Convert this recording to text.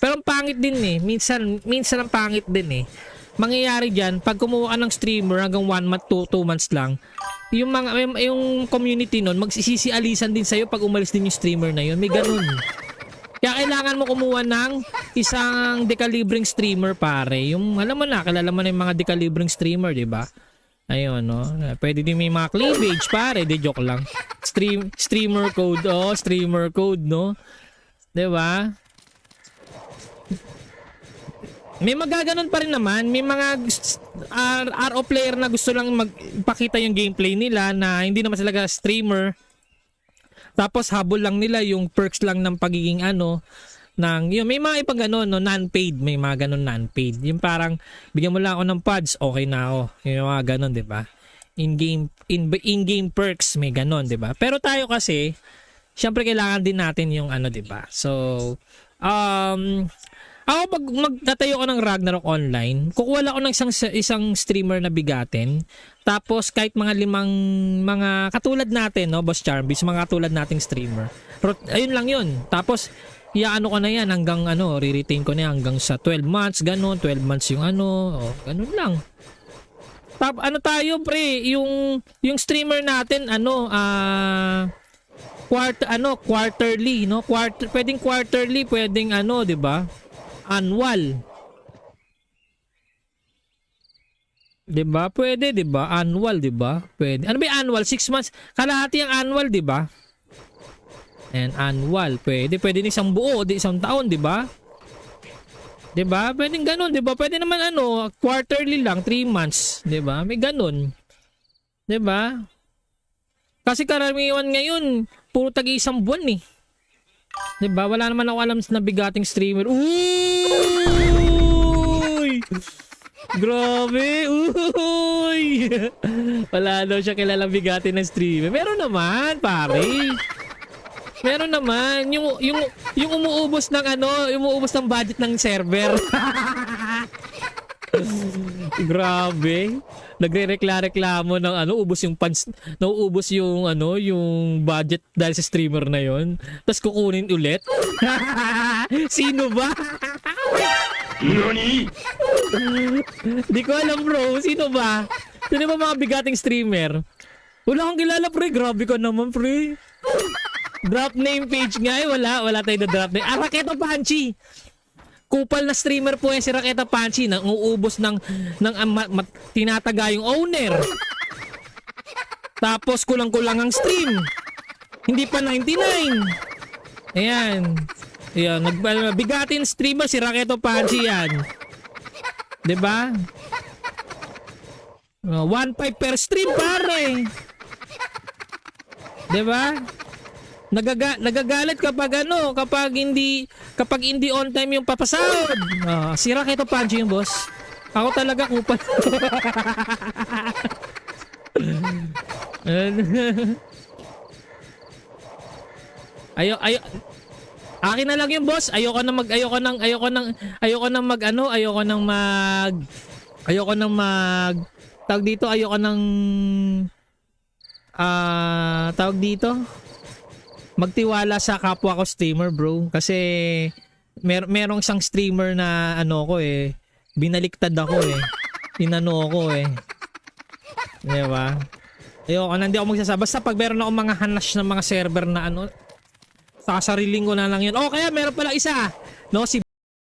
Pero ang pangit din eh. Minsan ang pangit din eh. Mangyayari dyan, pag kumuha ka ng streamer hanggang 1 month, 2 months lang, yung community nun, magsisisialisan din sa'yo pag umalis din yung streamer na yun. May ganun. Kaya kailangan mo kumuha ng isang dekalibreng streamer, pare. Yung, alam mo na, kilala mo na yung mga dekalibreng streamer, diba? Ayun, no? Pwede din may mga cleavage, pare. Di, joke lang. Streamer code, oh. Streamer code, no? Diba? May magaganon pa rin naman. May mga RO player na gusto lang magpakita yung gameplay nila na hindi naman sila streamer. Tapos habol lang nila yung perks lang ng pagiging ano ng yun, may mga ibang ganon no, non-paid, may mga ganon non-paid. Yung parang bigyan mo lang ako ng pods, okay na ako. Yung mga ganon, 'di ba? In-game perks may ganon, 'di ba? Pero tayo kasi syempre kailangan din natin yung ano, 'di ba? So ako pag magtatayo ko ng Ragnarok online, kukuha lang ako ng isang streamer na bigatin. Tapos kahit mga mga katulad natin, no, Boss Charmbis, mga katulad nating streamer. Ayun lang 'yun. Tapos iaano ko na 'yan hanggang ano, re-retain ko na yan hanggang sa 12 months, ganun, 12 months yung ano, ganun lang. Ano tayo, pre, yung streamer natin ano, quarterly, no? Pwedeng quarterly, pwedeng ano, 'di ba? Annual. 'Di ba? Pwede, 'di ba? Annual, 'di ba? Pwede. Ano ba 'yung annual? 6 months. Kalahati ang annual, 'di ba? And annual, pwede din isang buo, di isang taon, 'di ba? 'Di ba? Pwedeng ganoon, 'di ba? Pwede naman ano, quarterly lang, 3 months, 'di ba? May ganoon. 'Di ba? Kasi karamihan ngayon, puro tag-isang buwan eh. 'Di ba? Wala naman ako alam na bigating streamer. Uy! Grabe! Uy! Wala daw siya kilalang bigatin ng streamer. Meron naman, pare. Meron naman yung umuubos ng ano, umuubos ng budget ng server. Grabe. Nagrereklamo ng ano, ubos yung funds, nauubos yung ano, yung budget dahil sa streamer na yon. Tapos kukunin ulit. Sino ba? Nani? Di ko alam, bro. Sino ba? Sino ba mga bigating streamer? Wala akong kilala, pre. Grabe ka naman, pre. Drop name page nga eh. Wala tayo na drop name. Raketa Panchi. Kupal na streamer po yan si Raketa Panchi. Nang uubos ng tinataga yung owner. Tapos kulang-kulang ang stream. Hindi pa 99. Ayan. Ayan. Bigatin streamer si Raketa Panchi yan. 'Di ba? 1.5 per stream, pare. 'Di ba? Nagagalit kapag ano, kapag hindi on time yung papasahod. Si Raketa Panchi yung boss. Ako talaga kupal. Akin na lang yung boss. Ayoko nang tawag dito magtiwala sa kapwa ko streamer, bro, kasi merong isang streamer na ano ko eh, binaliktad ako eh, inano ko eh, di ba? Ayoko na, hindi ako magsasabay basta pag meron ako mga hanash ng mga server na ano, sasariling ko na lang yun. Kaya meron pala isa, no, si